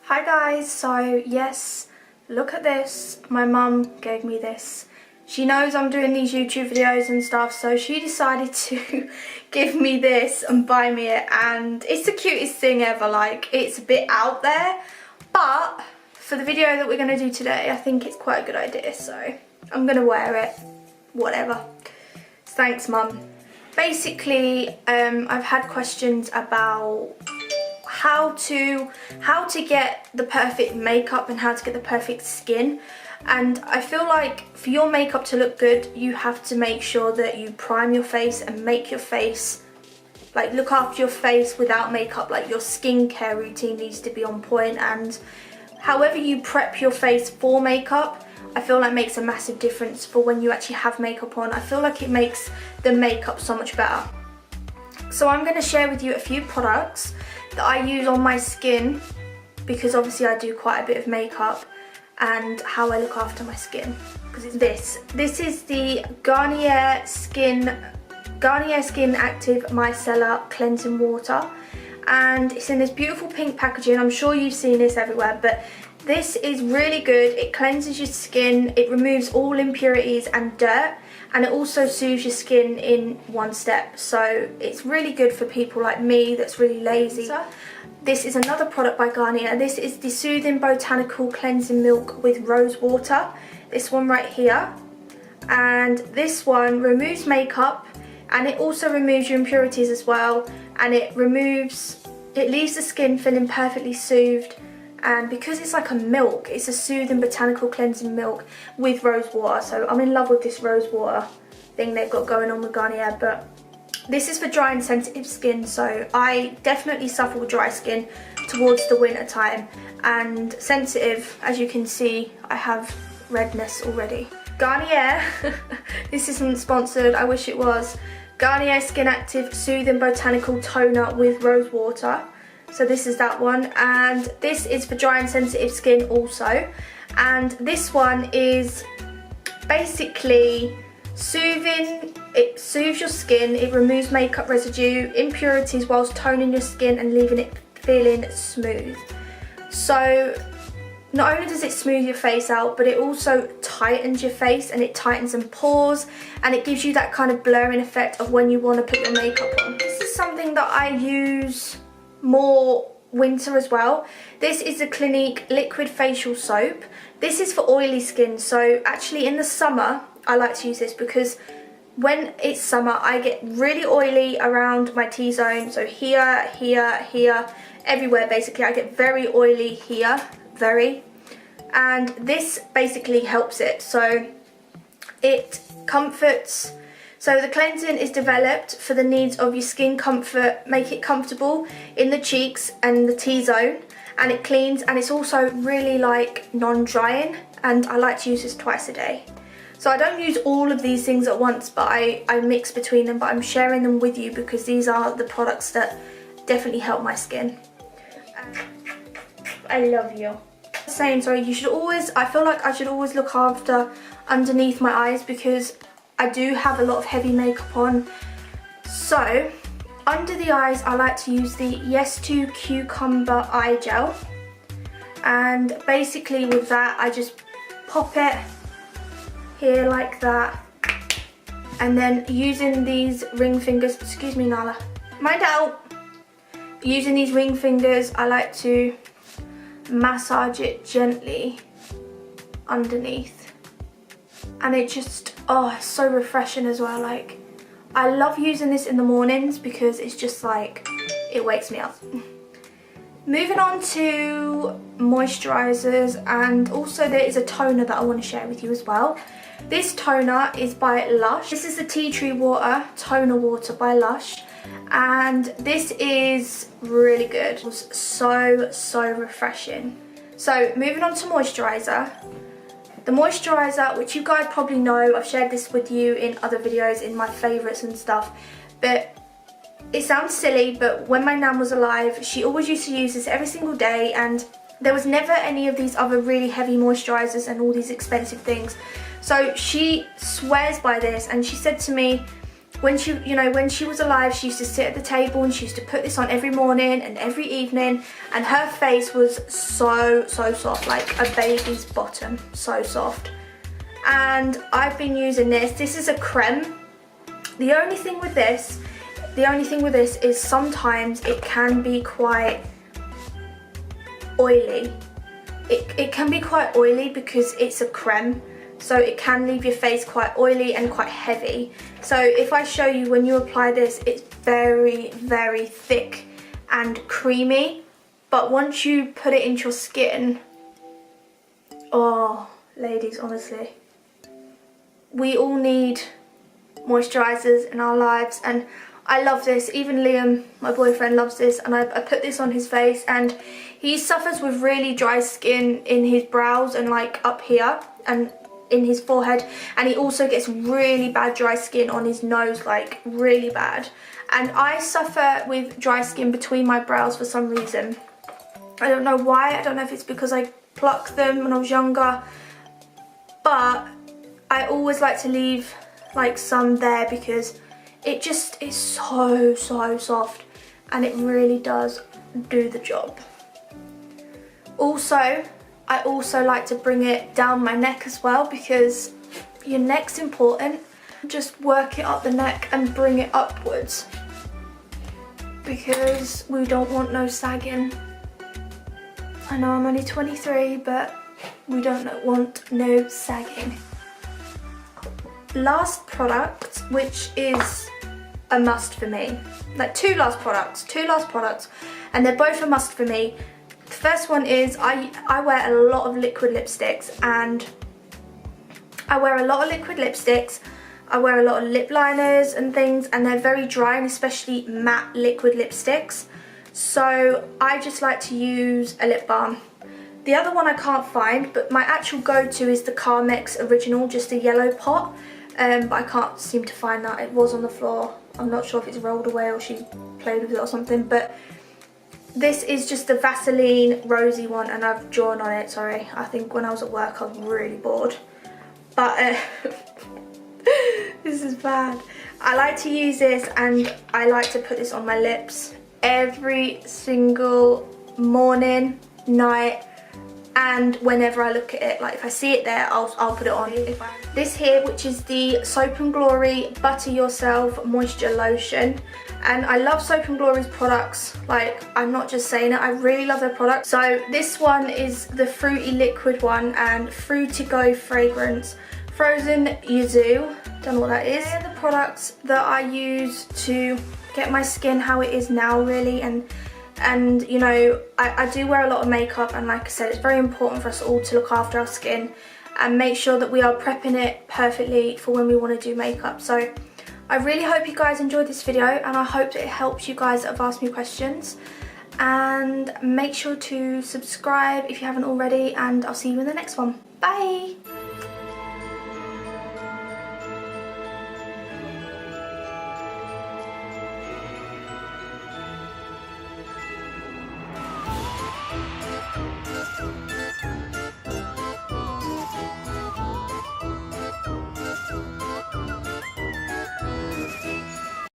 Hi guys, so yes, look at this. My mum gave me this. She knows I'm doing these YouTube videos and stuff, so she decided to give me this and buy me it, and it's the cutest thing ever. Like, it's a bit out there, but for the video that we're going to do today, I think it's quite a good idea, so I'm going to wear it, whatever. Thanks mum. Basically, I've had questions about how to get the perfect makeup and how to get the perfect skin, and I feel like for your makeup to look good, you have to make sure that you prime your face and make your face, like, look after your face without makeup. Like, your skincare routine needs to be on point, and however you prep your face for makeup, I feel like makes a massive difference for when you actually have makeup on. I feel like it makes the makeup so much better. So I'm going to share with you a few products that I use on my skin, because obviously I do quite a bit of makeup, and how I look after my skin. Because it's this is the Garnier Skin Active Micellar Cleansing Water, and it's in this beautiful pink packaging. I'm sure you've seen this everywhere, but this is really good. It cleanses your skin, it removes all impurities and dirt, and it also soothes your skin in one step. So it's really good for people like me that's really lazy. This is another product by Garnier. This is the Soothing Botanical Cleansing Milk with Rose Water. This one right here. And this one removes makeup, and it also removes your impurities as well. And it leaves the skin feeling perfectly soothed. And because it's like a milk, it's a soothing botanical cleansing milk with rose water. So I'm in love with this rose water thing they've got going on with Garnier. But this is for dry and sensitive skin, so I definitely suffer with dry skin towards the winter time, and sensitive, as you can see, I have redness already. Garnier, this isn't sponsored, I wish it was. Garnier Skin Active Soothing Botanical Toner with Rose Water. So this is that one, and this is for dry and sensitive skin also. And this one is basically soothing. It soothes your skin, it removes makeup residue, impurities, whilst toning your skin and leaving it feeling smooth. So not only does it smooth your face out, but it also tightens your face, and it tightens some pores, and it gives you that kind of blurring effect of when you want to put your makeup on. This is something that I use more winter as well. This is the Clinique Liquid Facial Soap. This is for oily skin, so actually in the summer I like to use this, because when it's summer I get really oily around my T-zone, so here, everywhere basically. I get very oily here, and this basically helps it. So it comforts. So the cleansing is developed for the needs of your skin comfort, make it comfortable in the cheeks and the T-zone, and it cleans, and it's also really like non-drying, and I like to use this twice a day. So I don't use all of these things at once, but I mix between them, but I'm sharing them with you because these are the products that definitely help my skin. I love you. Saying, sorry, you should always, I feel like I should always look after underneath my eyes, because I do have a lot of heavy makeup on. So under the eyes I like to use the Yes2 Cucumber Eye Gel, and basically with that I just pop it here like that, and then using these ring fingers, excuse me Nala, mind out, using these ring fingers I like to massage it gently underneath, and it just, oh, it's so refreshing as well. Like, I love using this in the mornings because it's just like, it wakes me up. Moving on to moisturisers, and also there is a toner that I want to share with you as well. This toner is by Lush. This is the Tea Tree Water Toner Water by Lush, and this is really good. It was so refreshing. So moving on to moisturiser. The moisturiser, which you guys probably know, I've shared this with you in other videos in my favourites and stuff, but it sounds silly, but when my nan was alive, she always used to use this every single day, and there was never any of these other really heavy moisturisers and all these expensive things. So she swears by this, and she said to me, when she was alive, she used to sit at the table and she used to put this on every morning and every evening, and her face was so soft, like a baby's bottom, so soft. And I've been using this. This is a creme. The only thing with this is sometimes it can be quite oily. It can be quite oily because it's a creme. So it can leave your face quite oily and quite heavy. So if I show you, when you apply this, it's very thick and creamy. But once you put it into your skin, oh, ladies, honestly, we all need moisturizers in our lives, and I love this. Even Liam, my boyfriend, loves this, and I put this on his face, and he suffers with really dry skin in his brows and like up here and in his forehead, and he also gets really bad dry skin on his nose, like really bad. And I suffer with dry skin between my brows for some reason. I don't know why. I don't know if it's because I plucked them when I was younger, but I always like to leave like some there because it just is so soft, and it really does do the job. Also, I also like to bring it down my neck as well, because your neck's important. Just work it up the neck and bring it upwards, because we don't want no sagging. I know I'm only 23, but we don't want no sagging. Last product, which is a must for me. Like two last products, and they're both a must for me. The first one is I wear a lot of liquid lipsticks, and I wear a lot of lip liners and things, and they're very dry, and especially matte liquid lipsticks. So I just like to use a lip balm. The other one I can't find, but my actual go-to is the Carmex Original, just a yellow pot. But I can't seem to find that. It was on the floor. I'm not sure if it's rolled away or she played with it or something, but this is just the Vaseline rosy one, and I've drawn on it. Sorry, I think when I was at work I was really bored. But this is bad. I like to use this, and I like to put this on my lips every single morning, night, and whenever I look at it. Like if I see it there, I'll put it on. This here, which is the Soap & Glory Butter Yourself Moisture Lotion. And I love Soap & Glory's products. Like, I'm not just saying it, I really love their products. So this one is the fruity liquid one, and Fruity Go fragrance. Frozen Yuzu, don't know what that is. They're the products that I use to get my skin how it is now, really. And you know, I do wear a lot of makeup, and like I said, it's very important for us all to look after our skin and make sure that we are prepping it perfectly for when we want to do makeup. So I really hope you guys enjoyed this video, and I hope that it helps you guys that have asked me questions. And make sure to subscribe if you haven't already, and I'll see you in the next one. Bye!